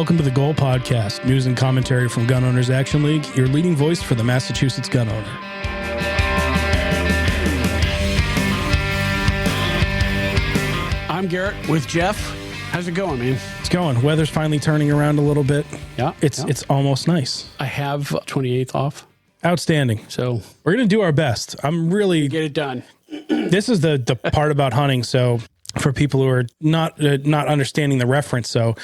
Welcome to the Goal Podcast, news and commentary from Gun Owners Action League, your leading voice for the Massachusetts gun owner. I'm Garrett with Jeff. How's it going, man? It's going. Weather's finally turning around a little bit. Yeah. It's almost nice. I have 28th off. Outstanding. So we're going to do our best. I'm really... Get it done. This is the part about hunting. So for people who are not understanding the reference, so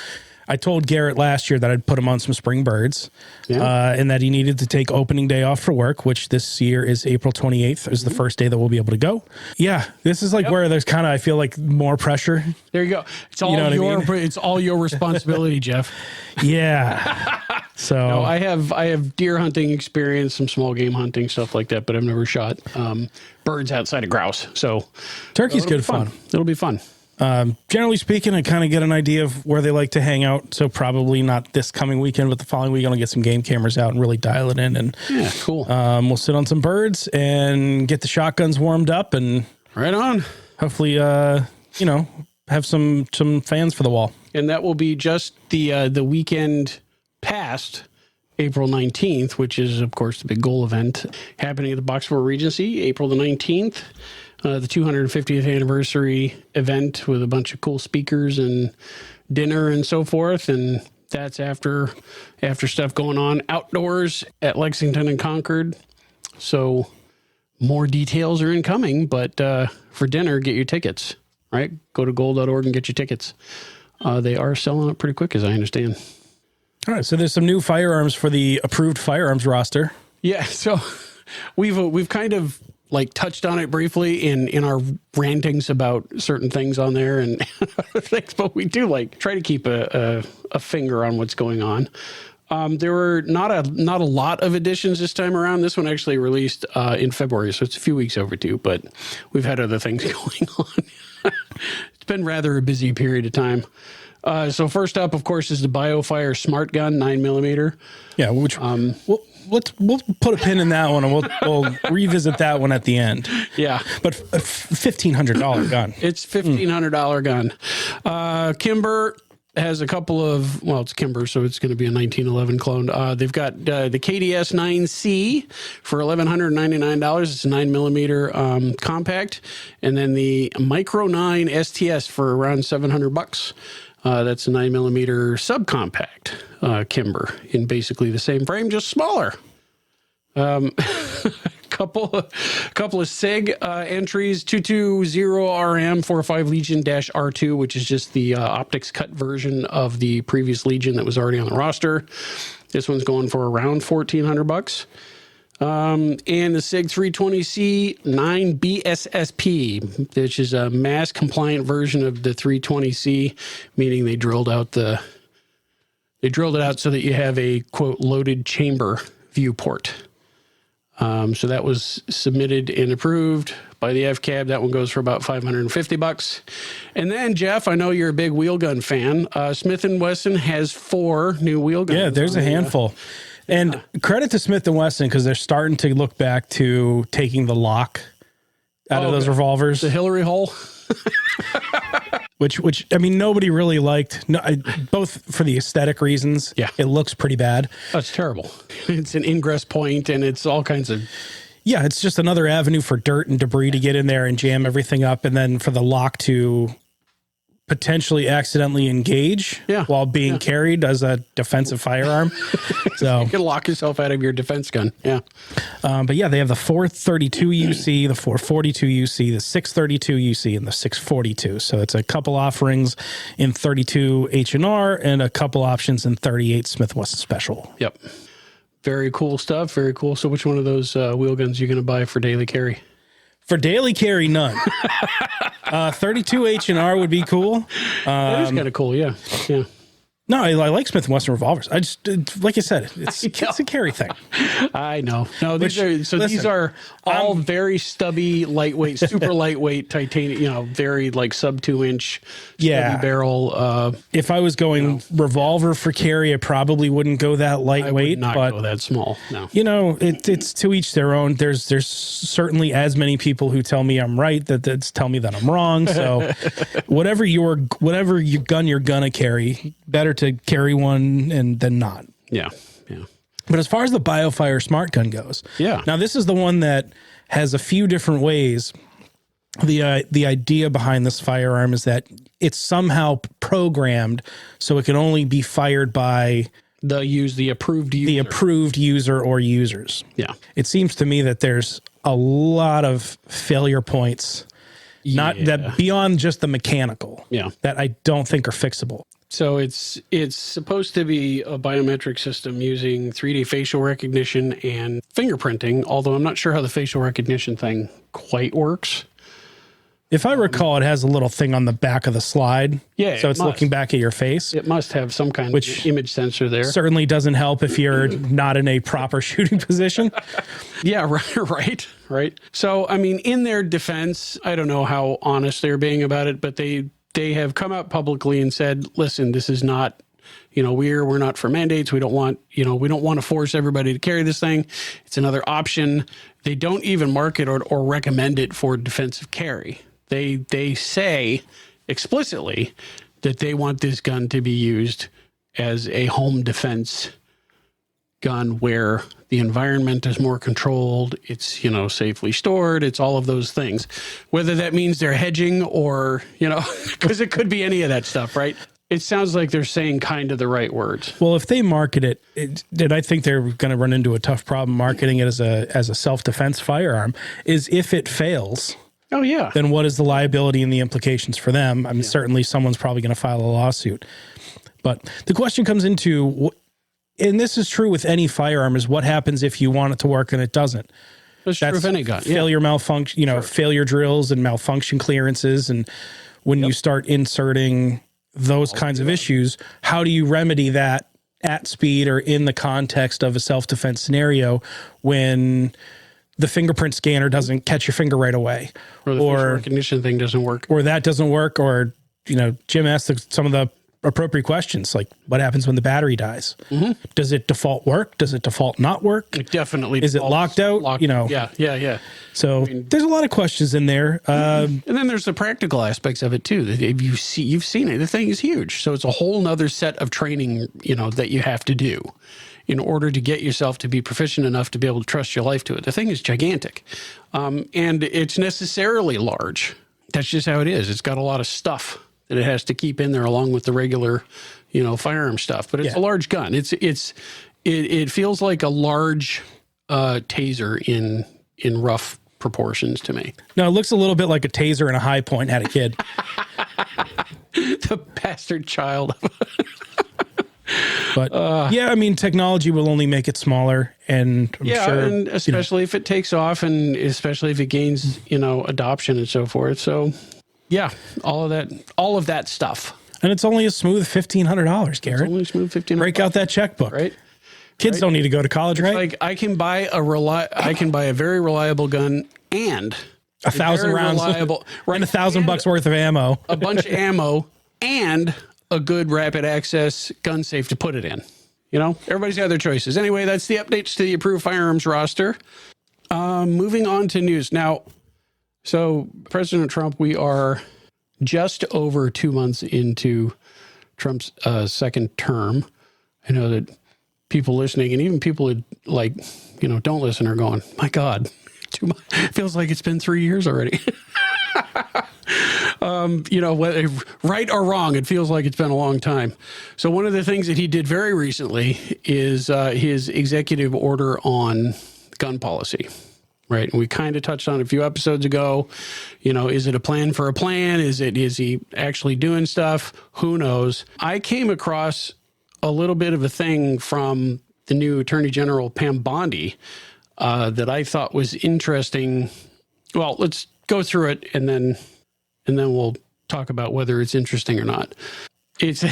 I told Garrett last year that I'd put him on some spring birds, and that he needed to take opening day off for work, which this year is April 28th is the first day that we'll be able to go. Yeah, this is like where there's kind of, I feel like, more pressure. There you go. It's all it's all your responsibility, Jeff. Yeah. So no, I have deer hunting experience, some small game hunting, stuff like that, but I've never shot birds outside of grouse. So turkey's good fun. It'll be fun. Generally speaking, I kind of get an idea of where they like to hang out. So probably not this coming weekend, but the following weekend, I'll get some game cameras out and really dial it in. And yeah, cool. We'll sit on some birds and get the shotguns warmed up and right on. Hopefully, have some fans for the wall. And that will be just the weekend past April 19th, which is, of course, the big goal event happening at the Boxborough Regency, April the 19th. The 250th anniversary event with a bunch of cool speakers and dinner and so forth. And that's after stuff going on outdoors at Lexington and Concord. So more details are incoming, but for dinner, get your tickets, right? Go to gold.org and get your tickets. They are selling it pretty quick, as I understand. All right. So there's some new firearms for the approved firearms roster. Yeah. So we've kind of like touched on it briefly in our rantings about certain things on there and things, but we do like try to keep a finger on what's going on. There were not a lot of editions this time around. This one actually released in February, so it's a few weeks overdue, but we've had other things going on. It's been rather a busy period of time. So first up, of course, is the BioFire Smart Gun 9mm. Yeah, which we'll put a pin in that one, and we'll revisit that one at the end. Yeah, but a $1,500 gun. It's $1,500 gun. Kimber has a couple of, well, it's Kimber, so it's going to be a 1911 clone. They've got the KDS 9C for $1,199. It's a 9mm compact, and then the Micro 9 STS for around $700. That's a 9mm subcompact Kimber in basically the same frame, just smaller. Couple of SIG entries, 220RM 45 Legion -R2, which is just the optics cut version of the previous Legion that was already on the roster. This one's going for around $1,400. And the SIG 320C 9BSSP, which is a mass compliant version of the 320C, meaning they drilled it out so that you have a quote loaded chamber viewport. So that was submitted and approved by the FCAB. That one goes for about $550. And then, Jeff, I know you're a big wheel gun fan. Smith & Wesson has 4 new wheel guns. Yeah, there's a handful. And credit to Smith & Wesson because they're starting to look back to taking the lock out of those revolvers. The Hillary hole. Which I mean, nobody really liked, both for the aesthetic reasons. Yeah. It looks pretty bad. That's terrible. It's an ingress point and it's all kinds of... Yeah, it's just another avenue for dirt and debris to get in there and jam everything up. And then for the lock to potentially accidentally engage while being carried as a defensive firearm. So you can lock yourself out of your defense gun. Yeah. But yeah, they have the 432 UC, the 442 UC, the 632 UC, and the 642. So it's a couple offerings in 32 H&R and a couple options in 38 Smith & Wesson Special. Yep. Very cool stuff. Very cool. So which one of those wheel guns are you going to buy for daily carry? For daily carry, none. 32 H&R would be cool. That is kind of cool, yeah. Yeah. No, I like Smith & Wesson revolvers. I just, like I said, it's a carry thing. I know. No, these are all very stubby, lightweight, super lightweight titanium, very like sub 2-inch stubby barrel. If I was going revolver for carry, I probably wouldn't go that lightweight. I would not go that small. No. It's to each their own. There's certainly as many people who tell me I'm right that tell me that I'm wrong. So whatever gun you're gonna carry, better to carry one and then not. Yeah. Yeah. But as far as the BioFire Smart Gun goes, Yeah. now this is the one that has a few different ways. The idea behind this firearm is that it's somehow programmed so it can only be fired by the approved user. Or users. Yeah. It seems to me that there's a lot of failure points, not that beyond just the mechanical, that I don't think are fixable. So it's supposed to be a biometric system using 3D facial recognition and fingerprinting, although I'm not sure how the facial recognition thing quite works. If I recall, it has a little thing on the back of the slide. Yeah. So it's looking back at your face. It must have some kind of image sensor there. Certainly doesn't help if you're not in a proper shooting position. Yeah, right. So, I mean, in their defense, I don't know how honest they're being about it, but they have come out publicly and said, listen, this is not, we're not for mandates. We don't want to force everybody to carry this thing. It's another option. They don't even market or recommend it for defensive carry. They say explicitly that they want this gun to be used as a home defense gun where the environment is more controlled. It's, safely stored. It's all of those things, whether that means they're hedging or, because it could be any of that stuff, right? It sounds like they're saying kind of the right words. Well, if they market it, then I think they're going to run into a tough problem marketing it as a self-defense firearm. Is if it fails, oh yeah, then what is the liability and the implications for them? I mean, certainly someone's probably going to file a lawsuit. But the question comes into, and this is true with any firearm, is what happens if you want it to work and it doesn't? That's true of any gun. Failure, malfunction, failure drills and malfunction clearances. And when you start inserting those kinds of issues, how do you remedy that at speed or in the context of a self-defense scenario when the fingerprint scanner doesn't catch your finger right away, or the facial recognition thing doesn't work, or that doesn't work, or Jim asked some of the appropriate questions, like what happens when the battery dies? Mm-hmm. Does it default work? Does it default not work? It definitely is it locked out? Yeah. So there's a lot of questions in there, and then there's the practical aspects of it too. That if you've seen it, the thing is huge. So it's a whole nother set of training, that you have to do in order to get yourself to be proficient enough to be able to trust your life to it. The thing is gigantic, and it's necessarily large. That's just how it is. It's got a lot of stuff that it has to keep in there along with the regular, firearm stuff. But it's a large gun. It feels like a large taser in rough proportions to me. No, it looks a little bit like a taser and a high point had a kid. The bastard child. But I mean, technology will only make it smaller, and I'm sure, and especially if it takes off, and especially if it gains, adoption and so forth. So, yeah, all of that stuff. And it's only a smooth $1,500, Garrett. It's only a smooth $1,500. Break out that checkbook, right? Kids don't need to go to college, right? Like I can buy a very reliable gun and 1,000 rounds, and $1,000 worth of ammo, a bunch of ammo, and a good rapid access gun safe to put it in. Everybody's got their choices. Anyway, that's the updates to the approved firearms roster. Moving on to news now. So President Trump, we are just over 2 months into Trump's second term. I know that people listening and even people who don't listen are going, my God, feels like it's been 3 years already. Whether right or wrong, it feels like it's been a long time. So one of the things that he did very recently is his executive order on gun policy. Right. And we kind of touched on it a few episodes ago. Is it a plan for a plan? Is he actually doing stuff? Who knows? I came across a little bit of a thing from the new Attorney General, Pam Bondi, that I thought was interesting. Well, let's go through it and then we'll talk about whether it's interesting or not. It's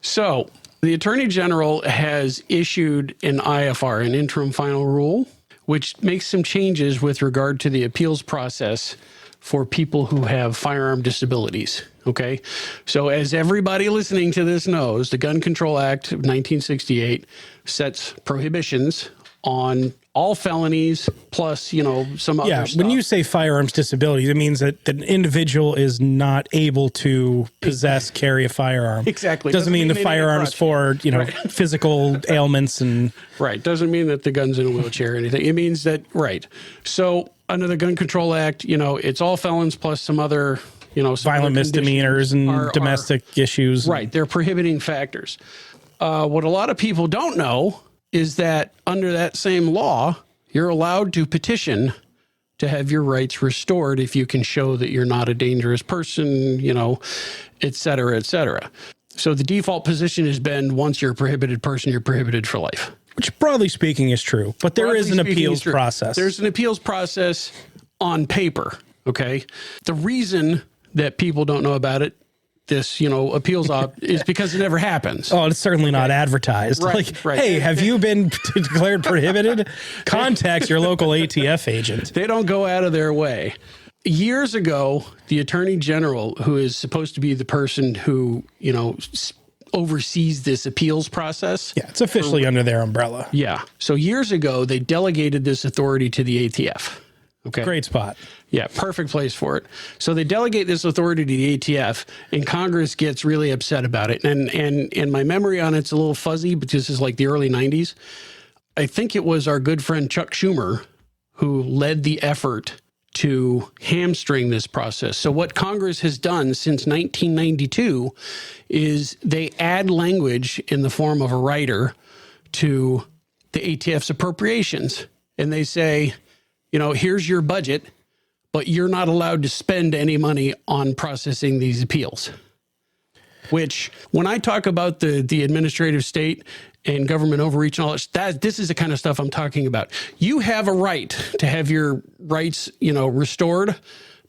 so the Attorney General has issued an IFR, an interim final rule, which makes some changes with regard to the appeals process for people who have firearm disabilities. Okay. So as everybody listening to this knows, the Gun Control Act of 1968 sets prohibitions on all felonies plus, some other stuff. When you say firearms disabilities, it means that an individual is not able to possess, carry a firearm. Exactly. Doesn't mean the firearms for, physical ailments and... Right. Doesn't mean that the gun's in a wheelchair or anything. It means that, right. So under the Gun Control Act, it's all felons plus some other, some violent misdemeanors and domestic issues. Right. They're prohibiting factors. What a lot of people don't know is that under that same law, you're allowed to petition to have your rights restored if you can show that you're not a dangerous person, et cetera, et cetera. So the default position has been once you're a prohibited person, you're prohibited for life. Which broadly speaking is true, but there is an appeals process. There's an appeals process on paper, okay? The reason that people don't know about it, this, appeals is because it never happens. Oh, it's certainly not advertised. Right, hey, have you been declared prohibited? Contact your local ATF agent. They don't go out of their way. Years ago, the Attorney General, who is supposed to be the person who, oversees this appeals process. Yeah, it's officially under their umbrella. Yeah. So years ago, they delegated this authority to the ATF. Okay. Great spot. Yeah, perfect place for it. So they delegate this authority to the ATF, and Congress gets really upset about it. And my memory on it's a little fuzzy, but this is like the early 90s. I think it was our good friend Chuck Schumer who led the effort to hamstring this process. So what Congress has done since 1992 is they add language in the form of a rider to the ATF's appropriations. And they say, here's your budget, but you're not allowed to spend any money on processing these appeals. Which, when I talk about the administrative state and government overreach and all that, this is the kind of stuff I'm talking about. You have a right to have your rights, restored,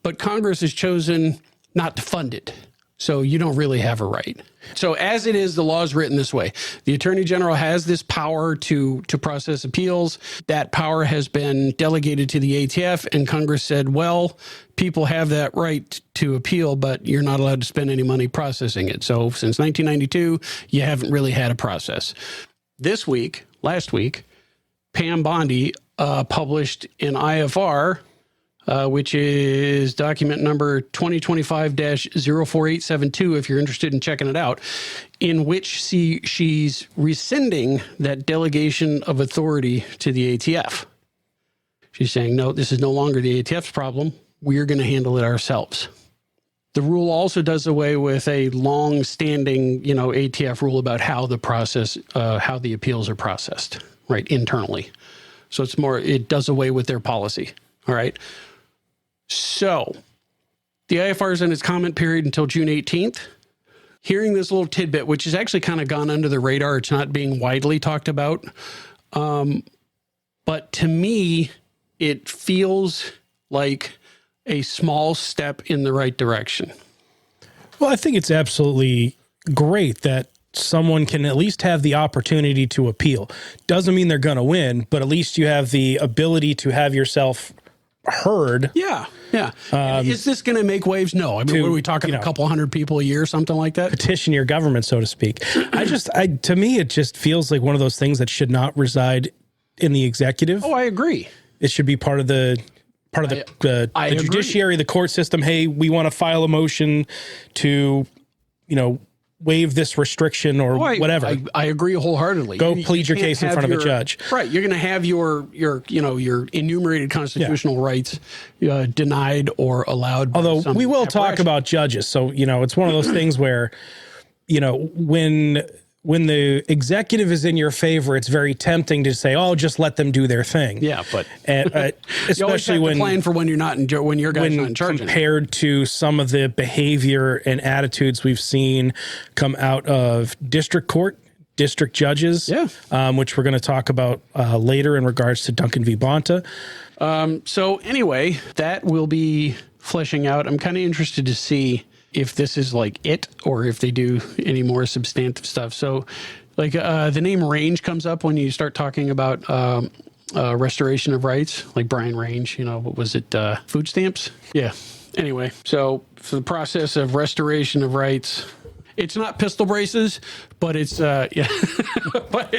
but Congress has chosen not to fund it. So you don't really have a right. So as it is, the law is written this way. The Attorney General has this power to process appeals. That power has been delegated to the ATF, and Congress said, well, people have that right to appeal, but you're not allowed to spend any money processing it. So since 1992, you haven't really had a process. Last week, Pam Bondi published an IFR, which is document number 2025-04872, if you're interested in checking it out, in which she's rescinding that delegation of authority to the ATF. She's saying, no, this is no longer the ATF's problem. We're going to handle it ourselves. The rule also does away with a long-standing, ATF rule about how the appeals are processed, right, internally. So it does away with their policy, all right? So the IFR is in its comment period until June 18th. Hearing this little tidbit, which has actually kind of gone under the radar, it's not being widely talked about. But to me, it feels like a small step in the right direction. Well, I think it's absolutely great that someone can at least have the opportunity to appeal. Doesn't mean they're going to win, but at least you have the ability to have yourself heard. Yeah. Is this going to make waves? No. I mean, what are we talking, a couple hundred people a year, something like that? Petition your government, so to speak. To me, it just feels like one of those things that should not reside in the executive. Oh, I agree. It should be part of the judiciary, the court system. Hey, we want to file a motion to, waive this restriction or whatever. I agree wholeheartedly. Go plead your case in front of a judge. Right. You're going to have your enumerated constitutional rights denied or allowed. Although we will talk about judges. So, it's one of those things where, when the executive is in your favor, it's very tempting to say, "Oh, just let them do their thing." Yeah, but especially you plan for when you're not when your guy's not in charge. Compared to some of the behavior and attitudes we've seen come out of district court, district judges, which we're going to talk about later in regards to Duncan v. Bonta. So anyway, that will be fleshing out. I'm kind of interested to see if this is like it or if they do any more substantive stuff. So like the name Range comes up when you start talking about restoration of rights, like Brian Range, what was it? Food stamps? Yeah. Anyway, so for the process of restoration of rights, it's not pistol braces, but it's, but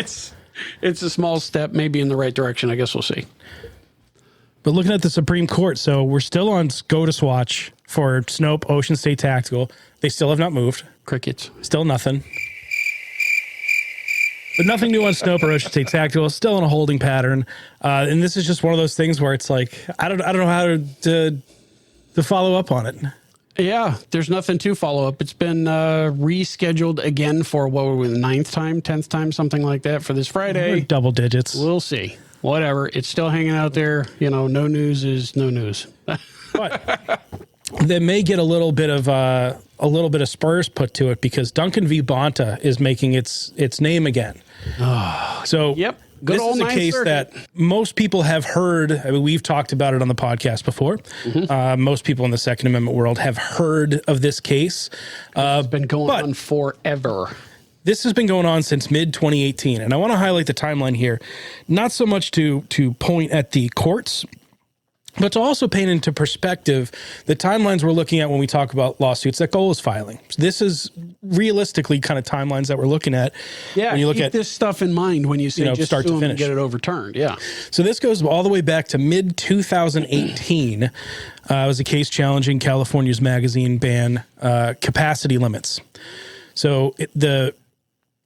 It's a small step, maybe in the right direction. I guess we'll see. But looking at the Supreme Court, so we're still on SCOTUS watch for Snope, Ocean State Tactical. They still have not moved. Crickets. Still nothing. But nothing new on Snope or Ocean State Tactical. Still in a holding pattern. And this is just one of those things where it's like, I don't know how to follow up on it. Yeah, there's nothing to follow up. It's been rescheduled again for, what were we, the 9th time, 10th time, something like that for this Friday. We're double digits. We'll see. Whatever. It's still hanging out there. You know, no news is no news. But they may get a little bit of spurs put to it because Duncan v. Bonta is making its name again. So Yep. Good this old is a Ninth case Circuit. that most people have heard. I mean, we've talked about it on the podcast before. Most people in the Second Amendment world have heard of this case. It's been going on forever. This has been going on since mid-2018, and I want to highlight the timeline here, not so much to point at the courts, but to also paint into perspective the timelines we're looking at when we talk about lawsuits that Goal is filing. This is realistically kind of timelines that we're looking at. Yeah, when you look keep at this stuff in mind when you say just start to sue 'em and finish. get it overturned. Yeah. So this goes all the way back to mid-2018. It was a case challenging California's magazine ban capacity limits. So the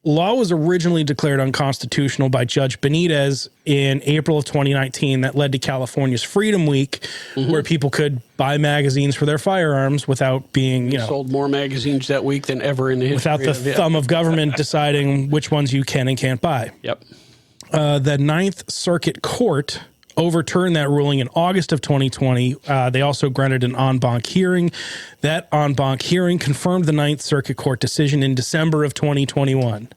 law was originally declared unconstitutional by Judge Benitez in April of 2019. That led to California's Freedom Week, where people could buy magazines for their firearms without being, Sold more magazines that week than ever in the history without the of it. thumb of government deciding which ones you can and can't buy. Yep. The Ninth Circuit Court overturned that ruling in August of 2020. They also granted an en banc hearing. That en banc hearing confirmed the Ninth Circuit Court decision in December of 2021.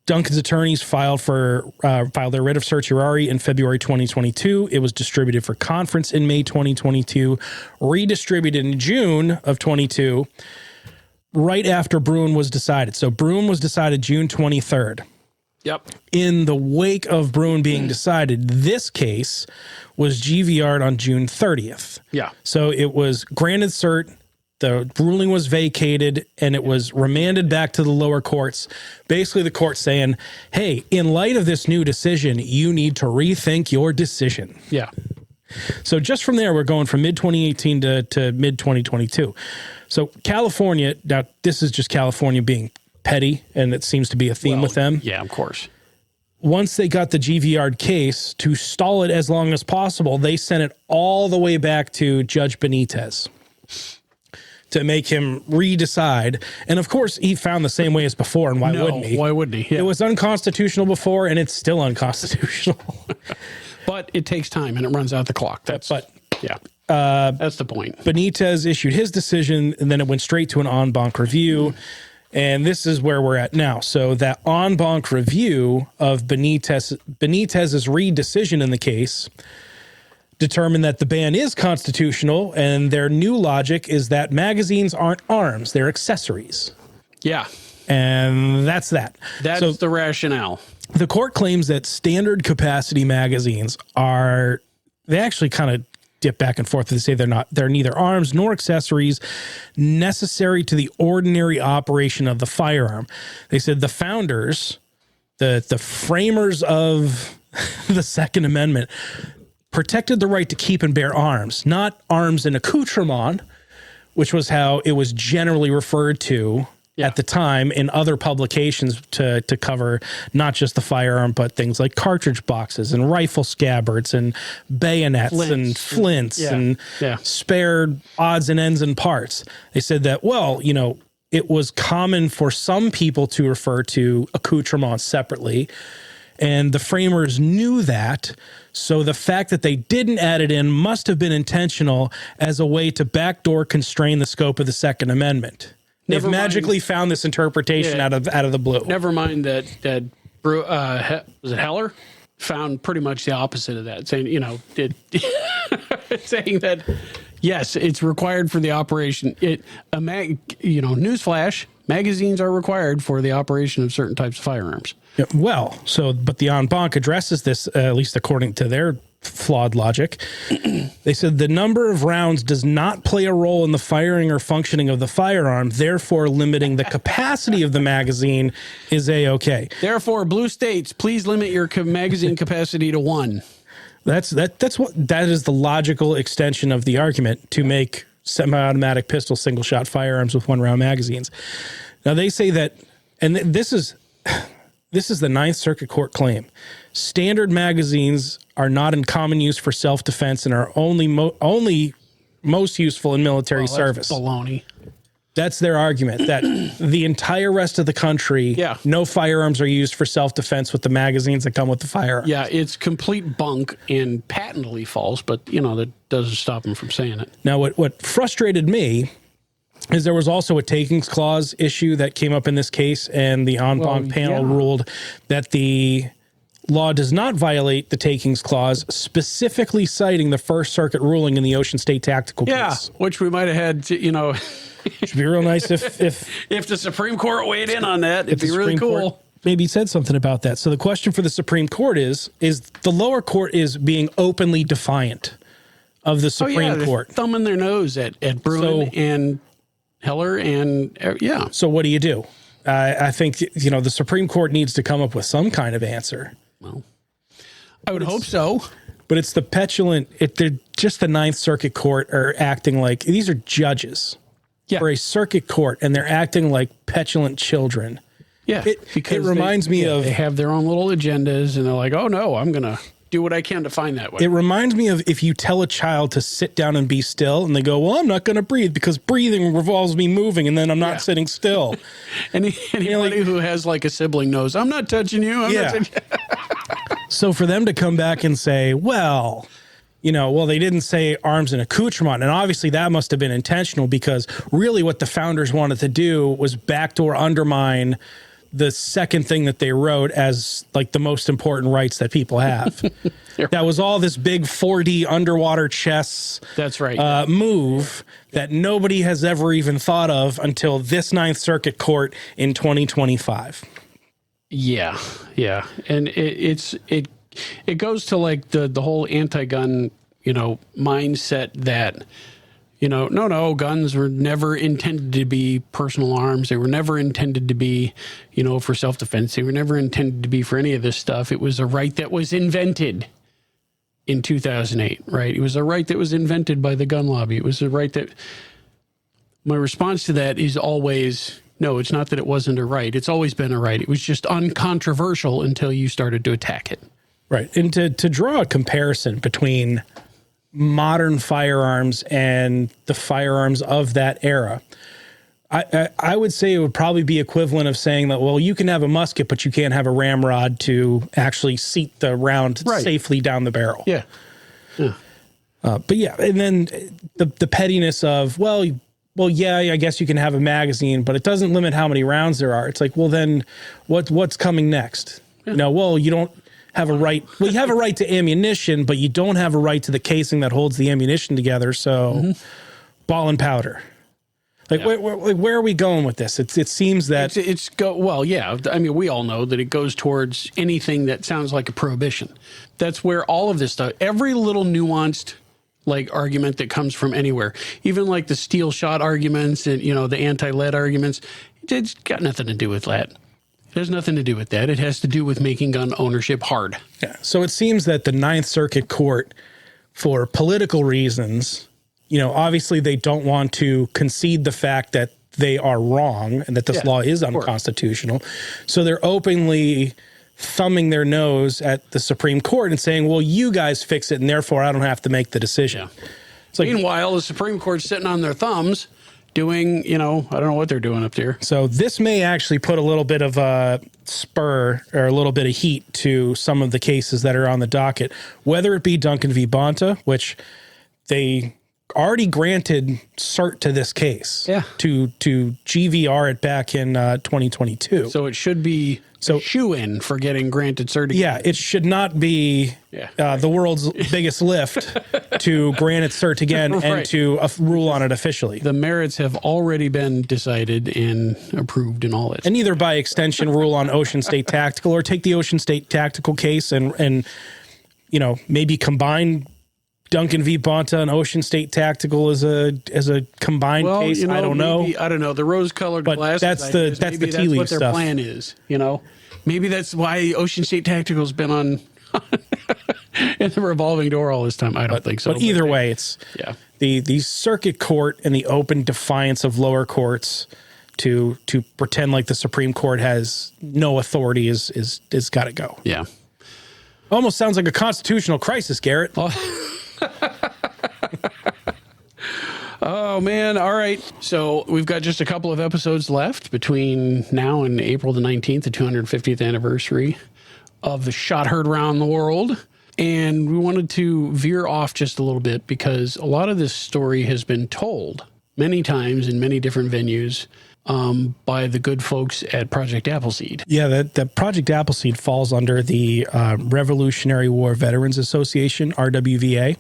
Duncan's attorneys filed their writ of certiorari in February 2022. It was distributed for conference in May 2022, redistributed in June of 22, right after Bruin was decided. So Bruin was decided June 23rd. Yep. In the wake of Bruin being decided, this case was GVR'd on June 30th. Yeah. So it was granted cert, the ruling was vacated, and it was remanded back to the lower courts. Basically, the court saying, hey, in light of this new decision, you need to rethink your decision. Yeah. So just from there, we're going from mid-2018 to mid-2022. So California, now this is just California being petty, and it seems to be a theme with them. Yeah, of course. Once they got the GVR case, to stall it as long as possible, they sent it all the way back to Judge Benitez to make him redecide. And of course, he found the same way as before, and why wouldn't he? Why wouldn't he? Yeah. It was unconstitutional before, and it's still unconstitutional. But it takes time, and it runs out the clock. That's the point. Benitez issued his decision, and then it went straight to an en banc review. And this is where we're at now. So that en banc review of Benitez's re-decision in the case determined that the ban is constitutional, and their new logic is that magazines aren't arms, they're accessories. Yeah. And that's that. That's the rationale. The court claims that standard capacity magazines they actually kind of dip back and forth. They say they're neither arms nor accessories necessary to the ordinary operation of the firearm. They said the founders, the framers of the Second Amendment, protected the right to keep and bear arms, not arms and accoutrement, which was how it was generally referred to at the time in other publications to cover not just the firearm, but things like cartridge boxes and rifle scabbards and bayonets and flints and spare odds and ends and parts. They said that, it was common for some people to refer to accoutrements separately, and the framers knew that. So the fact that they didn't add it in must have been intentional as a way to backdoor constrain the scope of the Second Amendment. They've magically found this interpretation out of the blue. Never mind that was it Heller found pretty much the opposite of that, saying saying that yes, it's required for the operation. Newsflash: magazines are required for the operation of certain types of firearms. Yeah, but the en banc addresses this, at least according to their flawed logic. They said the number of rounds does not play a role in the firing or functioning of the firearm. Therefore, limiting the capacity of the magazine is A-okay. Therefore, blue states, please limit your magazine capacity to 1. That is the logical extension of the argument to make semi-automatic pistol single-shot firearms with 1-round magazines. Now they say that, and this is the Ninth Circuit Court claim. Standard magazines are not in common use for self-defense and are only most useful in military service. That's baloney. That's their argument, that the entire rest of the country, no firearms are used for self-defense with the magazines that come with the firearms. Yeah, it's complete bunk and patently false, but, that doesn't stop them from saying it. Now, what frustrated me is there was also a takings clause issue that came up in this case, and the en banc panel ruled that the law does not violate the takings clause, specifically citing the First Circuit ruling in the Ocean State Tactical case. Yeah, which we might have had to, It'd be real nice if the Supreme Court weighed in on that. It'd be really cool. Maybe said something about that. So the question for the Supreme Court is the lower court is being openly defiant of the Supreme Court. Thumbing their nose at Bruin and Heller and So what do you do? I think, the Supreme Court needs to come up with some kind of answer. Well, I would hope so. But it's the petulant, they're just the Ninth Circuit Court are acting like, these are judges for a circuit court, and they're acting like petulant children. Yeah, because it reminds me of... They have their own little agendas, and they're like, oh, no, I'm going to do what I can to find that way. It reminds me of if you tell a child to sit down and be still, and they go, well, I'm not going to breathe because breathing revolves me moving, and then I'm not sitting still. Anybody who has like a sibling knows, I'm not touching you. I'm not touching you. So for them to come back and say, well, they didn't say arms and accoutrement, and obviously that must have been intentional, because really what the founders wanted to do was backdoor undermine the second thing that they wrote as like the most important rights that people have. That was all this big 4D underwater chess move that nobody has ever even thought of until this Ninth Circuit Court in 2025. Yeah. And it goes to like the whole anti-gun, mindset that, no, guns were never intended to be personal arms. They were never intended to be, for self-defense. They were never intended to be for any of this stuff. It was a right that was invented in 2008, right? It was a right that was invented by the gun lobby. It was a right that... My response to that is always, no, it's not that it wasn't a right. It's always been a right. It was just uncontroversial until you started to attack it. Right. And to draw a comparison between modern firearms and the firearms of that era, I would say it would probably be equivalent of saying that, well, you can have a musket, but you can't have a ramrod to actually seat the round safely down the barrel. Yeah. But yeah, and then the pettiness of, well, I guess you can have a magazine, but it doesn't limit how many rounds there are. It's like, well, then what's coming next? Yeah. You don't have a right. Well, you have a right to ammunition, but you don't have a right to the casing that holds the ammunition together. So ball and powder. Where are we going with this? It seems that I mean, we all know that it goes towards anything that sounds like a prohibition. That's where all of this stuff, every little nuanced argument that comes from anywhere, even like the steel shot arguments and, the anti-lead arguments, it's got nothing to do with that. It has nothing to do with that. It has to do with making gun ownership hard. Yeah. So it seems that the Ninth Circuit Court, for political reasons, obviously they don't want to concede the fact that they are wrong and that this law is unconstitutional. So they're openly thumbing their nose at the Supreme Court and saying, well, you guys fix it, and therefore I don't have to make the decision. Yeah. It's meanwhile, the Supreme Court's sitting on their thumbs doing, I don't know what they're doing up there. So this may actually put a little bit of a spur or a little bit of heat to some of the cases that are on the docket, whether it be Duncan v. Bonta, which they already granted cert to this case to GVR it back in 2022. So it should be shoe-in for getting granted cert again. Yeah, it should not be the world's biggest lift to grant it cert again and to rule on it officially. The merits have already been decided and approved and all that. And either by extension rule on Ocean State Tactical, or take the Ocean State Tactical case and maybe combine Duncan v. Bonta and Ocean State Tactical as a combined case. I don't know. I don't know. The rose-colored but glasses. That's the tea leaf what their stuff. plan is. Maybe that's why Ocean State Tactical's been on in the revolving door all this time. I don't think so. But either way, it's the circuit court and the open defiance of lower courts to pretend like the Supreme Court has no authority is got to go. Yeah. Almost sounds like a constitutional crisis, Garrett. Oh, man. All right. So we've got just a couple of episodes left between now and April the 19th, the 250th anniversary of the shot heard around the world. And we wanted to veer off just a little bit because a lot of this story has been told many times in many different venues by the good folks at Project Appleseed. Yeah, that Project Appleseed falls under the Revolutionary War Veterans Association, RWVA.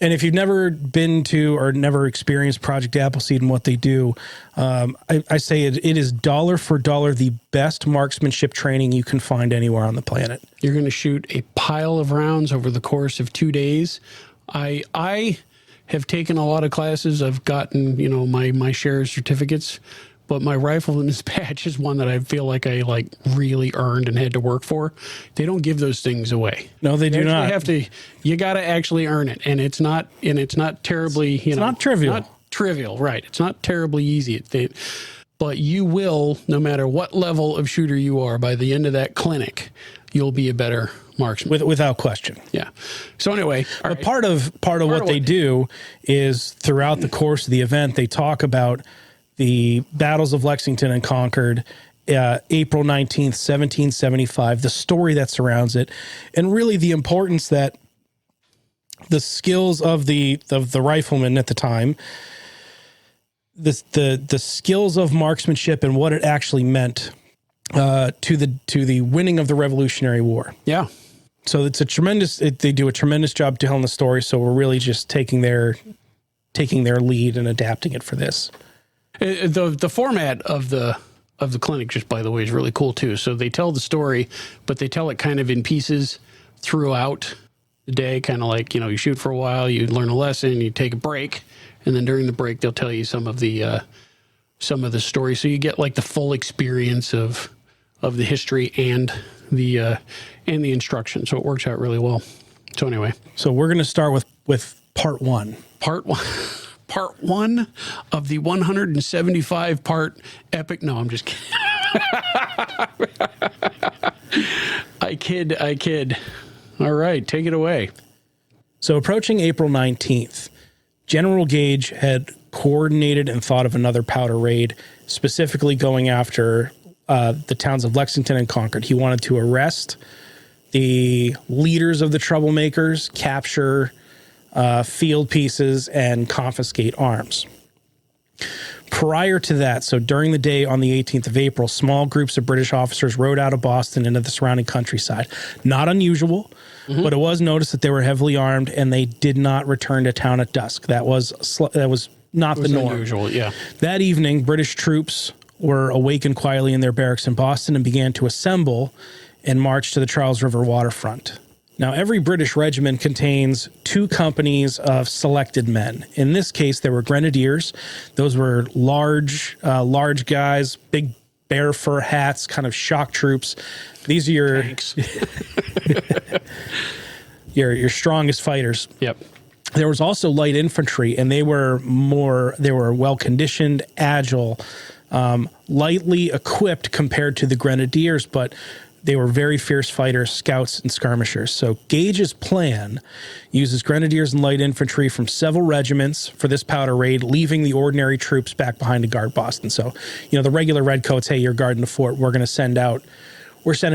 And if you've never been to or never experienced Project Appleseed and what they do, I say it is dollar for dollar the best marksmanship training you can find anywhere on the planet. You're going to shoot a pile of rounds over the course of 2 days. I have taken a lot of classes. I've gotten, my share of certificates, but my rifleman's badge is one that I feel like I really earned and had to work for. They don't give those things away. No, they do not. You got to actually earn it. And it's not terribly, it's not trivial. Not trivial, right. It's not terribly easy. But you will, no matter what level of shooter you are, by the end of that clinic, you'll be a better marksman. Without question. Yeah. So anyway, but part of what they do is throughout the course of the event, they talk about the battles of Lexington and Concord, April 19th, 1775, the story that surrounds it, and really the importance that the skills of the rifleman at the time, the skills of marksmanship and what it actually meant to the winning of the Revolutionary War. Yeah. So it's they do a tremendous job telling the story. So we're really just taking their lead and adapting it for this. The format of the clinic, just by the way, is really cool too. So they tell the story, but they tell it kind of in pieces throughout the day, kind of like, you shoot for a while, you learn a lesson, you take a break, and then during the break they'll tell you some of the story. So you get like the full experience of the history and the instruction. So it works out really well. So anyway, so we're going to start with part one. Part one of the 175 part epic. No, I'm just kidding. I kid. All right, take it away. So approaching April 19th, General Gage had coordinated and thought of another powder raid, specifically going after the towns of Lexington and Concord. He wanted to arrest the leaders of the troublemakers, capture field pieces, and confiscate arms. Prior to that, so during the day on the 18th of April, small groups of British officers rode out of Boston into the surrounding countryside. Not unusual, but it was noticed that they were heavily armed and they did not return to town at dusk. That was not the norm. Unusual, yeah. That evening, British troops were awakened quietly in their barracks in Boston and began to assemble and march to the Charles River waterfront. Now, every British regiment contains 2 companies of selected men. In this case, there were grenadiers. Those were large guys, big bear fur hats, kind of shock troops. These are your Tanks. your strongest fighters. Yep. There was also light infantry, and they were well conditioned, agile, lightly equipped compared to the grenadiers, but they were very fierce fighters, scouts, and skirmishers. So Gage's plan uses grenadiers and light infantry from several regiments for this powder raid, leaving the ordinary troops back behind to guard Boston. So, the regular redcoats, hey, you're guarding the fort. We're sending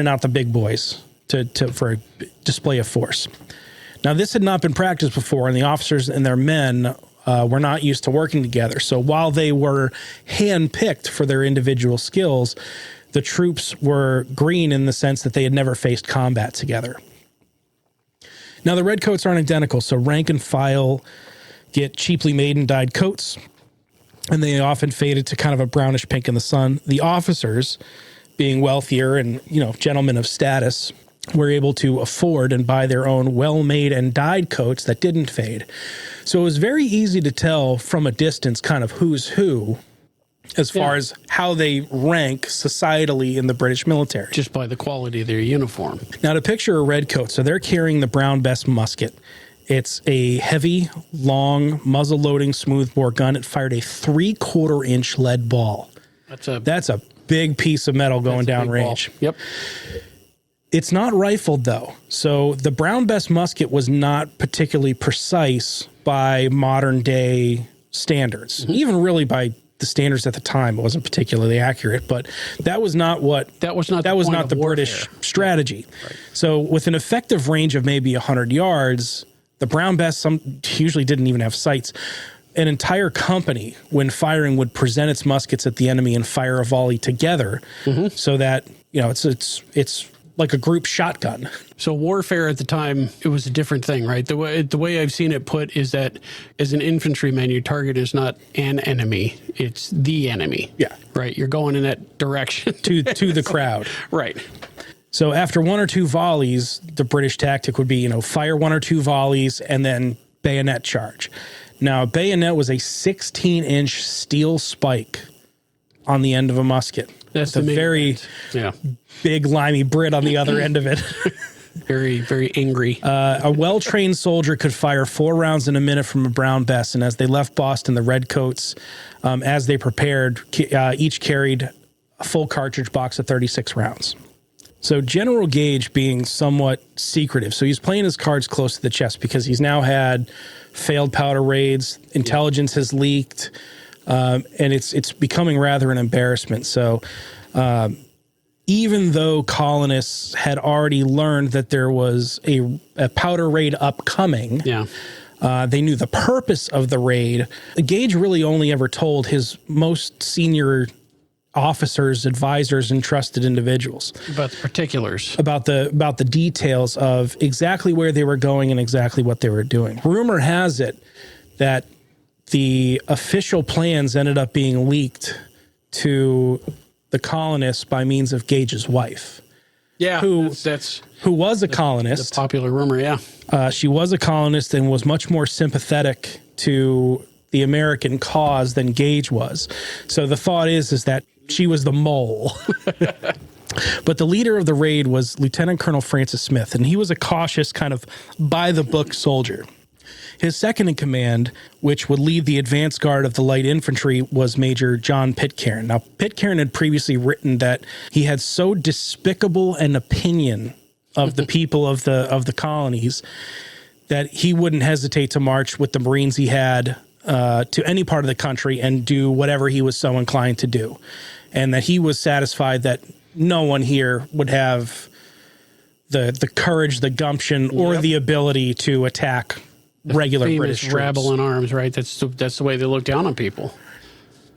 out the big boys for a display of force. Now, this had not been practiced before, and the officers and their men were not used to working together. So while they were handpicked for their individual skills, the troops were green in the sense that they had never faced combat together. Now, the redcoats aren't identical, so rank and file get cheaply made and dyed coats, and they often faded to kind of a brownish pink in the sun. The officers, being wealthier and, gentlemen of status, were able to afford and buy their own well-made and dyed coats that didn't fade. So it was very easy to tell from a distance kind of who's who as far as how they rank societally in the British military. Just by the quality of their uniform. Now, to picture a redcoat, so they're carrying the Brown Bess musket. It's a heavy, long, muzzle-loading smoothbore gun. It fired a 3/4-inch lead ball. That's a big piece of metal going down range. Yep. It's not rifled, though. So the Brown Bess musket was not particularly precise by modern-day standards, even really by the standards at the time. It wasn't particularly accurate, but that was not the British strategy. Right. So with an effective range of maybe 100 yards, the Brown Bess usually didn't even have sights. An entire company, when firing, would present its muskets at the enemy and fire a volley together, so that it's like a group shotgun. So warfare at the time, it was a different thing, right? The way I've seen it put is that as an infantryman, your target is not an enemy, it's the enemy. Yeah. Right? You're going in that direction. to the crowd. Right. So after one or two volleys, the British tactic would be, fire one or two volleys and then bayonet charge. Now, a bayonet was a 16-inch steel spike on the end of a musket. That's a very big limey Brit on the other end of it. Very, very angry. A well-trained soldier could fire 4 rounds in a minute from a Brown Bess, and as they left Boston, the Redcoats, as they prepared, each carried a full cartridge box of 36 rounds. So General Gage being somewhat secretive, so he's playing his cards close to the chest because he's now had failed powder raids, intelligence has leaked, and it's becoming rather an embarrassment. So even though colonists had already learned that there was a powder raid upcoming, they knew the purpose of the raid. Gage really only ever told his most senior officers, advisors, and trusted individuals about the particulars, about the details of exactly where they were going and exactly what they were doing. Rumor has it that the official plans ended up being leaked to the colonists by means of Gage's wife. Yeah, who was a colonist. The popular rumor, she was a colonist and was much more sympathetic to the American cause than Gage was. So the thought is that she was the mole. But the leader of the raid was Lieutenant Colonel Francis Smith, and he was a cautious, kind of by-the-book soldier. His second in command, which would lead the advance guard of the light infantry, was Major John Pitcairn. Now, Pitcairn had previously written that he had so despicable an opinion of the people of the colonies that he wouldn't hesitate to march with the Marines he had to any part of the country and do whatever he was so inclined to do. And that he was satisfied that no one here would have the courage, the gumption, or the ability to attack regular British troops. Rabble in arms, right? That's the way they look down on people.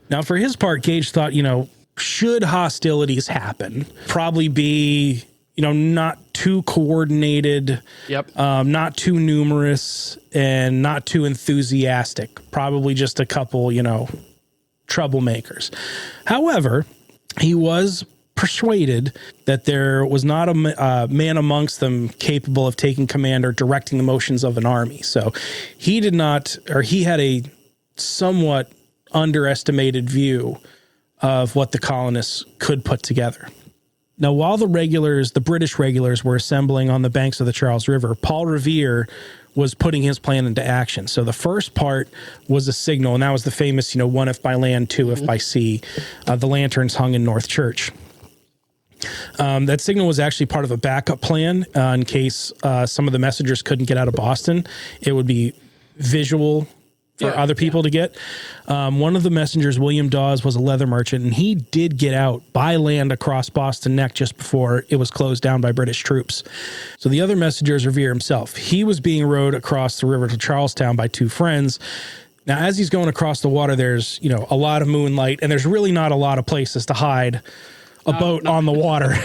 Now, for his part, Gage thought, should hostilities happen, probably be, not too coordinated, not too numerous, and not too enthusiastic. Probably just a couple, troublemakers. However, he was persuaded that there was not a man amongst them capable of taking command or directing the motions of an army. So he had a somewhat underestimated view of what the colonists could put together. Now, while the British regulars were assembling on the banks of the Charles River, Paul Revere was putting his plan into action. So the first part was a signal, and that was the famous, 1 if by land, 2 if by sea. The lanterns hung in North Church. That signal was actually part of a backup plan in case some of the messengers couldn't get out of Boston. It would be visual for other people to get. One of the messengers, William Dawes, was a leather merchant, and he did get out by land across Boston Neck just before it was closed down by British troops. So the other messenger is Revere himself. He was being rowed across the river to Charlestown by 2 friends. Now, as he's going across the water, there's, a lot of moonlight, and there's really not a lot of places to hide a boat on the water.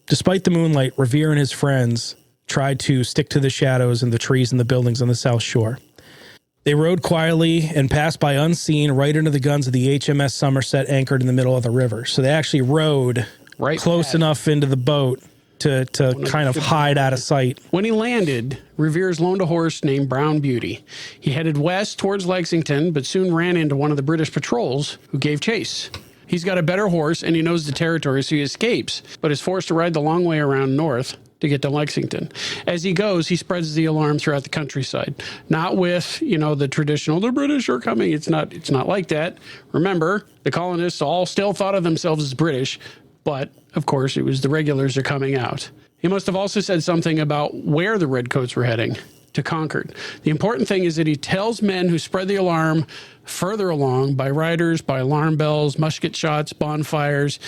Despite the moonlight, Revere and his friends tried to stick to the shadows and the trees and the buildings on the south shore. They rowed quietly and passed by unseen right into the guns of the HMS Somerset anchored in the middle of the river. So they actually rowed close enough into the boat to kind of hide out of sight. When he landed, Revere's loaned a horse named Brown Beauty. He headed west towards Lexington, but soon ran into one of the British patrols who gave chase. He's got a better horse and he knows the territory, so he escapes, but is forced to ride the long way around north to get to Lexington. As he goes, he spreads the alarm throughout the countryside. Not with, the traditional, the British are coming. It's not like that. Remember, the colonists all still thought of themselves as British, but of course it was the regulars are coming out. He must have also said something about where the redcoats were heading, to Concord. The important thing is that he tells men who spread the alarm further along by riders, by alarm bells, musket shots, bonfires.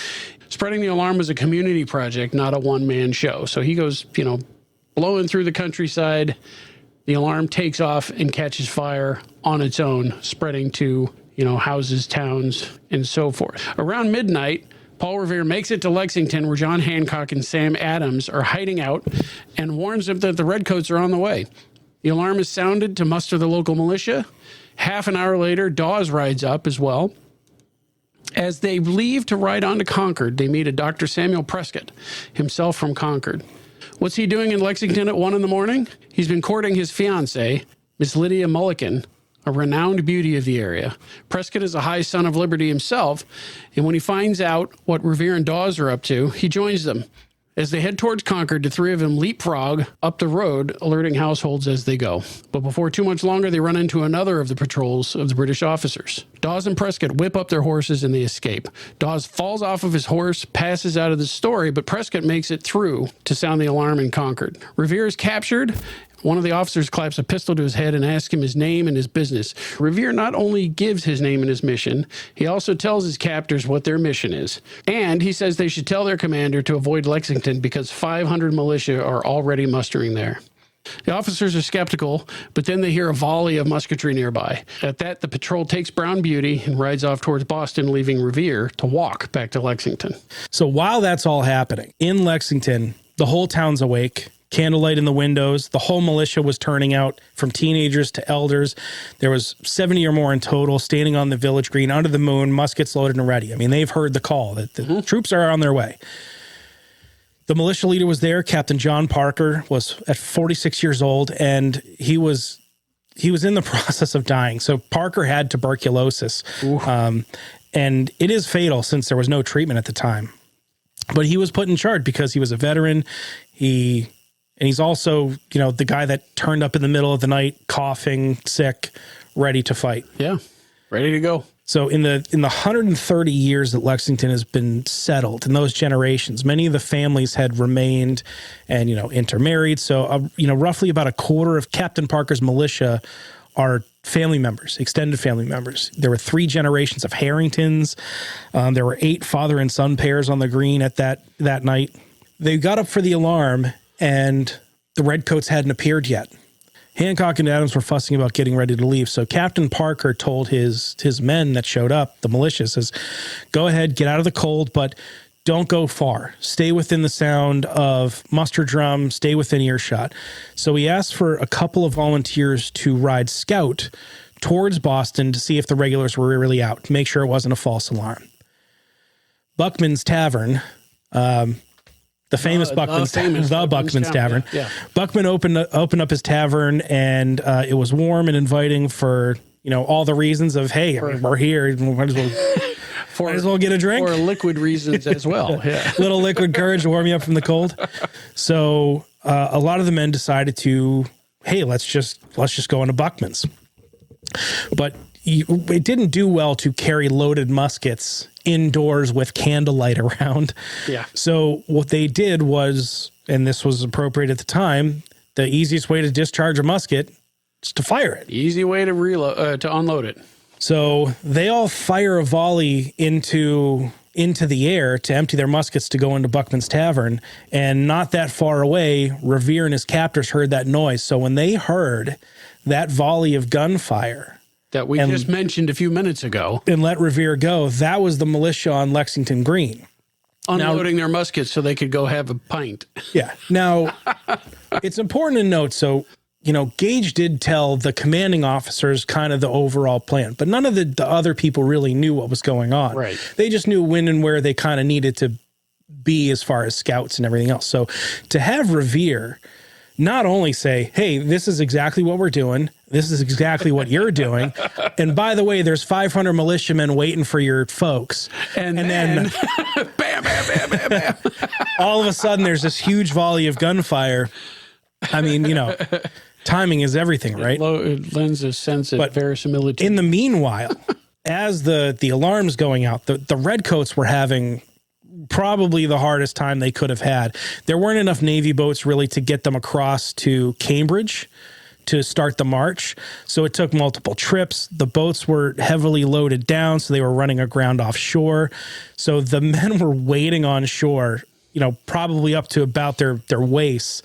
Spreading the alarm was a community project, not a one-man show. So he goes, blowing through the countryside. The alarm takes off and catches fire on its own, spreading to, houses, towns, and so forth. Around midnight, Paul Revere makes it to Lexington, where John Hancock and Sam Adams are hiding out, and warns them that the redcoats are on the way. The alarm is sounded to muster the local militia. Half an hour later, Dawes rides up as well. As they leave to ride on to Concord, they meet a Dr. Samuel Prescott, himself from Concord. What's he doing in Lexington at 1 a.m? He's been courting his fiancée, Miss Lydia Mulligan, a renowned beauty of the area. Prescott is a high son of liberty himself, and when he finds out what Revere and Dawes are up to, he joins them. As they head towards Concord, the three of them leapfrog up the road, alerting households as they go. But before too much longer, they run into another of the patrols of the British officers. Dawes and Prescott whip up their horses and they escape. Dawes falls off of his horse, passes out of the story, but Prescott makes it through to sound the alarm in Concord. Revere is captured. One of the officers claps a pistol to his head and asks him his name and his business. Revere not only gives his name and his mission, he also tells his captors what their mission is. And he says they should tell their commander to avoid Lexington because 500 militia are already mustering there. The officers are skeptical, but then they hear a volley of musketry nearby. At that, the patrol takes Brown Beauty and rides off towards Boston, leaving Revere to walk back to Lexington. So while that's all happening, in Lexington, the whole town's awake. Candlelight in the windows. The whole militia was turning out, from teenagers to elders. There was 70 or more in total, standing on the village green under the moon, muskets loaded and ready. I mean, they've heard the call that the troops are on their way. The militia leader was there. Captain John Parker was at 46 years old, and he was in the process of dying. So Parker had tuberculosis, and it is fatal since there was no treatment at the time. But he was put in charge because he was a veteran. And he's also, the guy that turned up in the middle of the night, coughing, sick, ready to fight. Yeah, ready to go. So in the 130 years that Lexington has been settled, in those generations, many of the families had remained and, intermarried. So, roughly about a quarter of Captain Parker's militia are family members, extended family members. There were 3 generations of Harringtons. There were 8 father and son pairs on the green at that night. They got up for the alarm, and the redcoats hadn't appeared yet. Hancock and Adams were fussing about getting ready to leave, so Captain Parker told his men that showed up, the militia, says, go ahead, get out of the cold, but don't go far. Stay within the sound of muster drum, stay within earshot. So he asked for a couple of volunteers to ride scout towards Boston to see if the regulars were really out, to make sure it wasn't a false alarm. Buckman's Tavern, the famous Buckman's Tavern. Yeah. Buckman opened up his tavern, and it was warm and inviting for all the reasons of, hey, we're here, might as well get a drink. For liquid reasons as well. Yeah. Little liquid courage to warm you up from the cold. So a lot of the men decided to, hey, let's just go into Buckman's. But it didn't do well to carry loaded muskets indoors with candlelight around. Yeah. So what they did was, and this was appropriate at the time, the easiest way to discharge a musket is to fire it. Easy way to unload it. So they all fire a volley into the air to empty their muskets to go into Buckman's Tavern. And not that far away, Revere and his captors heard that noise. So when they heard that volley of gunfire that we just mentioned a few minutes ago, and let Revere go, that was the militia on Lexington Green. Unloading their muskets so they could go have a pint. Yeah. Now, it's important to note, so, Gage did tell the commanding officers kind of the overall plan, but none of the other people really knew what was going on. Right. They just knew when and where they kind of needed to be as far as scouts and everything else. So to have Revere not only say, hey, this is exactly what we're doing, this is exactly what you're doing, and by the way, there's 500 militiamen waiting for your folks. And then bam, bam, bam, bam, bam. all of a sudden there's this huge volley of gunfire. I mean, timing is everything, right? It lends a sense of verisimilitude. In the meanwhile, as the alarm's going out, the redcoats were having probably the hardest time they could have had. There weren't enough Navy boats really to get them across to Cambridge to start the march. So it took multiple trips. The boats were heavily loaded down, so they were running aground offshore. So the men were waiting on shore, probably up to about their waists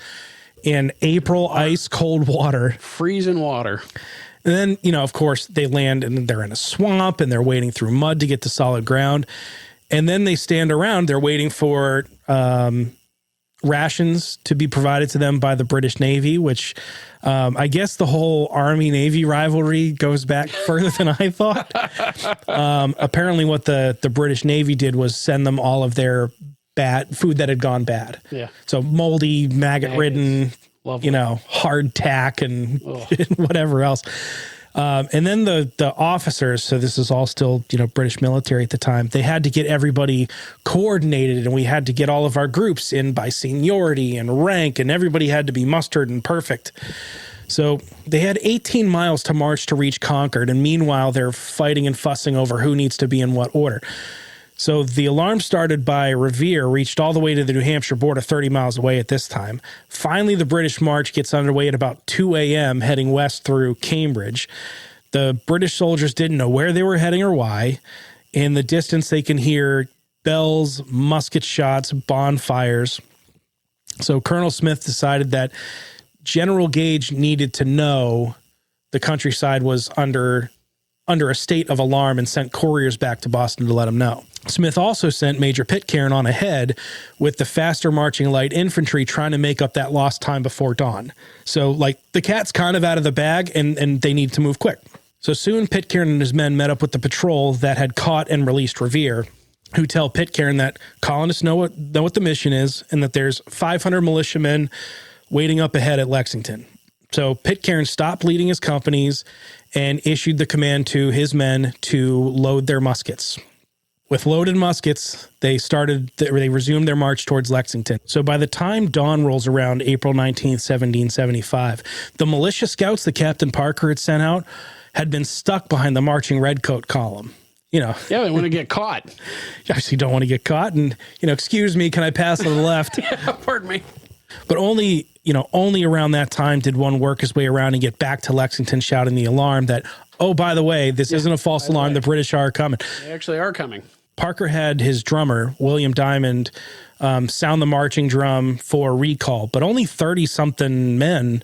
in April ice cold water. Freezing water. And then, of course, they land and they're in a swamp and they're wading through mud to get to solid ground. And then they stand around. They're waiting for rations to be provided to them by the British Navy, which I guess the whole Army-Navy rivalry goes back further than I thought. Apparently what the British Navy did was send them all of their bad food that had gone bad. Yeah. So moldy, maggot-ridden, Lovely. hardtack and whatever else. And then the officers, so this is all still, British military at the time, they had to get everybody coordinated, and we had to get all of our groups in by seniority and rank, and everybody had to be mustered and perfect. So they had 18 miles to march to reach Concord, and meanwhile they're fighting and fussing over who needs to be in what order. So the alarm started by Revere reached all the way to the New Hampshire border, 30 miles away at this time. Finally, the British march gets underway at about 2 a.m., heading west through Cambridge. The British soldiers didn't know where they were heading or why. In the distance, they can hear bells, musket shots, bonfires. So Colonel Smith decided that General Gage needed to know the countryside was under a state of alarm and sent couriers back to Boston to let him know. Smith also sent Major Pitcairn on ahead with the faster marching light infantry trying to make up that lost time before dawn. So the cat's kind of out of the bag and they need to move quick. So soon Pitcairn and his men met up with the patrol that had caught and released Revere, who tell Pitcairn that colonists know what the mission is and that there's 500 militiamen waiting up ahead at Lexington. So Pitcairn stopped leading his companies and issued the command to his men to load their muskets. With loaded muskets, they resumed their march towards Lexington. So by the time dawn rolls around April 19th, 1775, the militia scouts that Captain Parker had sent out had been stuck behind the marching redcoat column. Yeah, they want to get caught. You obviously don't want to get caught. And, excuse me, can I pass to the left? Pardon me. But only around that time did one work his way around and get back to Lexington shouting the alarm that, oh, by the way, this isn't a false alarm. The British are coming. They actually are coming. Parker had his drummer, William Diamond, sound the marching drum for recall, but only 30-something men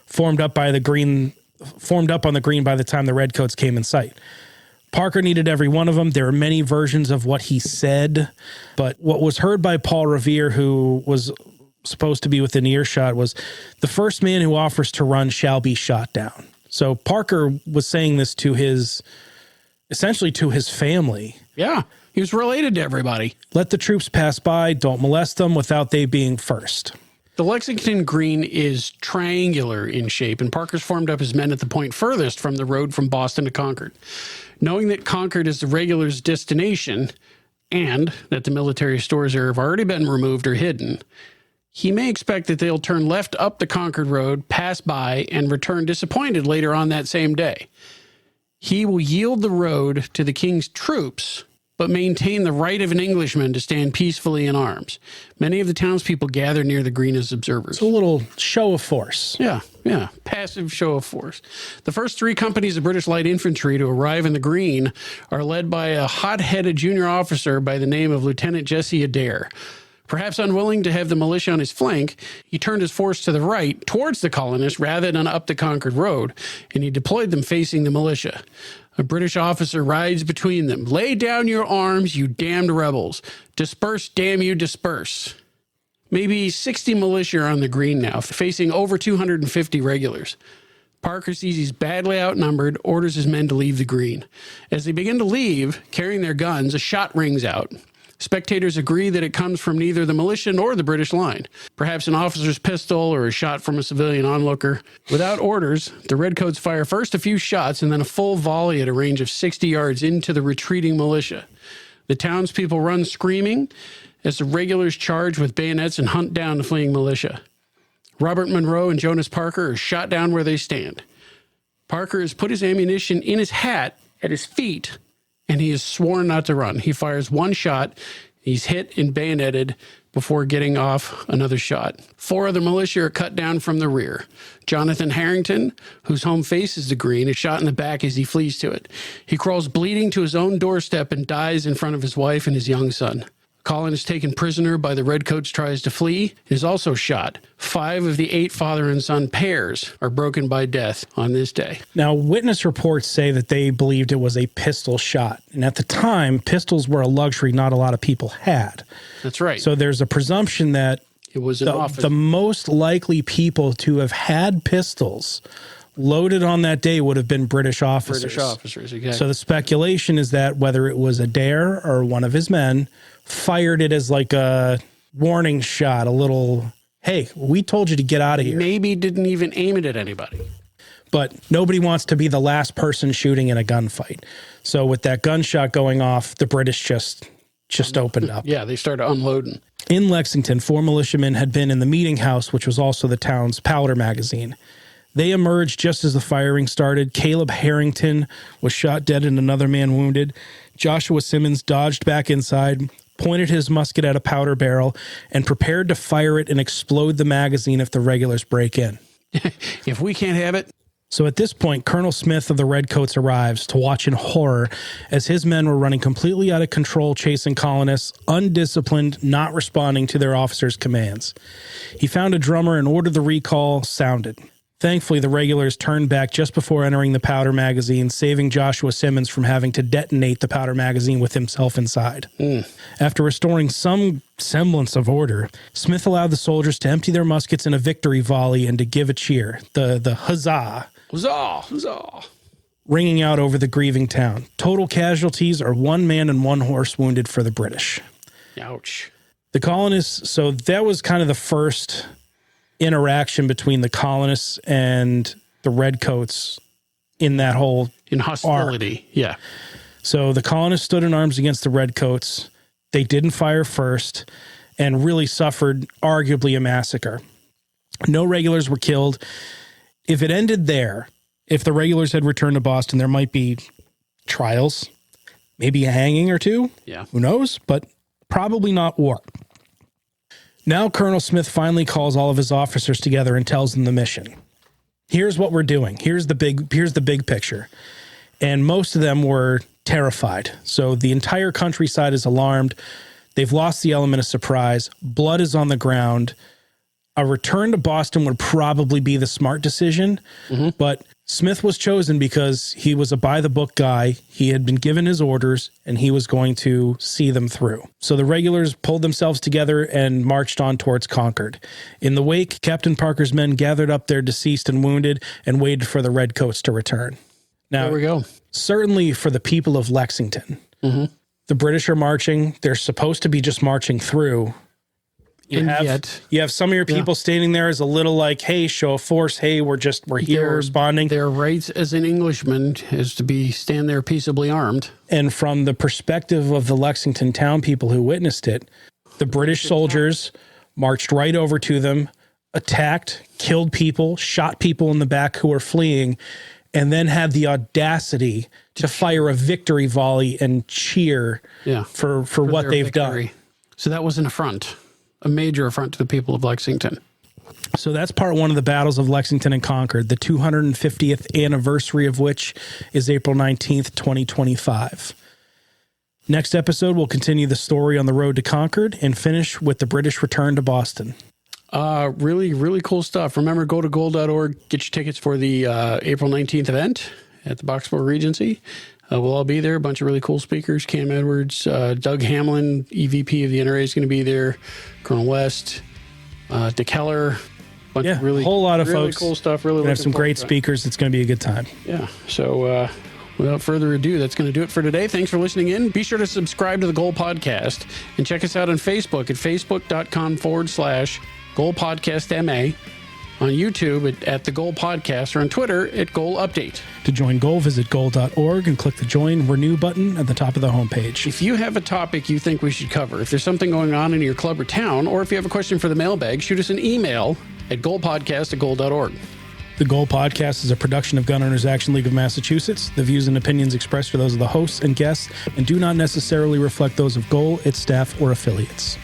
formed up on the green by the time the redcoats came in sight. Parker needed every one of them. There are many versions of what he said, but what was heard by Paul Revere, who was supposed to be within earshot, was the first man who offers to run shall be shot down. So Parker was saying this essentially to his family. Yeah, he was related to everybody. Let the troops pass by. Don't molest them without they being first. The Lexington Green is triangular in shape, and Parker's formed up his men at the point furthest from the road from Boston to Concord. Knowing that Concord is the regulars' destination and that the military stores there have already been removed or hidden, he may expect that they'll turn left up the Concord Road, pass by, and return disappointed later on that same day. He will yield the road to the king's troops, but maintain the right of an Englishman to stand peacefully in arms. Many of the townspeople gather near the green as observers. It's a little show of force. Yeah. Passive show of force. The first 3 companies of British light infantry to arrive in the green are led by a hot-headed junior officer by the name of Lieutenant Jesse Adair. Perhaps unwilling to have the militia on his flank, he turned his force to the right towards the colonists rather than up the Concord Road, and he deployed them facing the militia. A British officer rides between them. Lay down your arms, you damned rebels. Disperse, damn you, disperse. Maybe 60 militia are on the green now, facing over 250 regulars. Parker sees he's badly outnumbered, orders his men to leave the green. As they begin to leave, carrying their guns, a shot rings out. Spectators agree that it comes from neither the militia nor the British line. Perhaps an officer's pistol or a shot from a civilian onlooker. Without orders, the Redcoats fire first a few shots and then a full volley at a range of 60 yards into the retreating militia. The townspeople run screaming as the regulars charge with bayonets and hunt down the fleeing militia. Robert Monroe and Jonas Parker are shot down where they stand. Parker has put his ammunition in his hat at his feet, and he is sworn not to run. He fires one shot. He's hit and bayoneted before getting off another shot. 4 other militia are cut down from the rear. Jonathan Harrington, whose home faces the green, is shot in the back as he flees to it. He crawls bleeding to his own doorstep and dies in front of his wife and his young son. Colin is taken prisoner by the Redcoats, tries to flee, and is also shot. 5 of the 8 father and son pairs are broken by death on this day. Now, witness reports say that they believed it was a pistol shot. And at the time, pistols were a luxury not a lot of people had. That's right. So there's a presumption that it was the most likely people to have had pistols loaded on that day would have been British officers. British officers, exactly. So the speculation is that whether it was Adair or one of his men fired it as like a warning shot, a little, hey, we told you to get out of here. Maybe didn't even aim it at anybody. But nobody wants to be the last person shooting in a gunfight. So with that gunshot going off, the British just opened up. Yeah, they started unloading. In Lexington, 4 militiamen had been in the meeting house, which was also the town's powder magazine. They emerged just as the firing started. Caleb Harrington was shot dead and another man wounded. Joshua Simmons dodged back inside, pointed his musket at a powder barrel, and prepared to fire it and explode the magazine if the regulars break in. If we can't have it. So at this point, Colonel Smith of the Redcoats arrives to watch in horror as his men were running completely out of control, chasing colonists, undisciplined, not responding to their officers' commands. He found a drummer and ordered the recall sounded. Thankfully, the regulars turned back just before entering the powder magazine, saving Joshua Simmons from having to detonate the powder magazine with himself inside. After restoring some semblance of order, Smith allowed the soldiers to empty their muskets in a victory volley and to give a cheer, the huzzah, Huzzah! Huzzah! ringing out over the grieving town. Total casualties are 1 man and 1 horse wounded for the British. Ouch. The colonists, so that was kind of the first interaction between the colonists and the Redcoats in that whole in hostility. arc. Yeah. So the colonists stood in arms against the Redcoats. They didn't fire first and really suffered arguably a massacre. No regulars were killed. If it ended there, if the regulars had returned to Boston, there might be trials, maybe a hanging or 2. Yeah. Who knows? But probably not war. Now Colonel Smith finally calls all of his officers together and tells them the mission. Here's what we're doing. Here's the big picture. And most of them were terrified. So the entire countryside is alarmed. They've lost the element of surprise. Blood is on the ground. A return to Boston would probably be the smart decision, but Smith was chosen because he was a by-the-book guy. He had been given his orders, and he was going to see them through. So the regulars pulled themselves together and marched on towards Concord. In the wake, Captain Parker's men gathered up their deceased and wounded and waited for the Redcoats to return. Now, There we go. certainly for the people of Lexington, the British are marching. They're supposed to be just marching through. You have some of your people standing there as a little like, hey, show of force. Hey, we're here responding. Their rights as an Englishman is to stand there peaceably armed. And from the perspective of the Lexington town people who witnessed it, the British soldiers marched right over to them, attacked, killed people, shot people in the back who were fleeing, and then had the audacity to fire a victory volley and cheer for what they've done. So that was an affront. A major affront to the people of Lexington. So that's part 1 of the battles of Lexington and Concord, the 250th anniversary of which is April 19th, 2025. Next episode, we'll continue the story on the road to Concord and finish with the British return to Boston. Really, really cool stuff. Remember, go to gold.org, get your tickets for the April 19th event at the Boxborough Regency. We'll all be there. A bunch of really cool speakers. Cam Edwards, Doug Hamlin, EVP of the NRA is going to be there. Colonel West, DeKellar. A whole lot of really folks. Cool stuff. Really we have some great speakers. It's going to be a good time. Yeah. So without further ado, that's going to do it for today. Thanks for listening in. Be sure to subscribe to the Goal Podcast and check us out on Facebook at facebook.com/Goal Podcast MA, on YouTube at the Goal Podcast, or on Twitter at Goal Update. To join Goal, visit goal.org and click the Join Renew button at the top of the homepage. If you have a topic you think we should cover, if there's something going on in your club or town, or if you have a question for the mailbag, shoot us an email at goalpodcast@goal.org. The Goal Podcast is a production of Gun Owners Action League of Massachusetts. The views and opinions expressed are those of the hosts and guests and do not necessarily reflect those of Goal, its staff, or affiliates.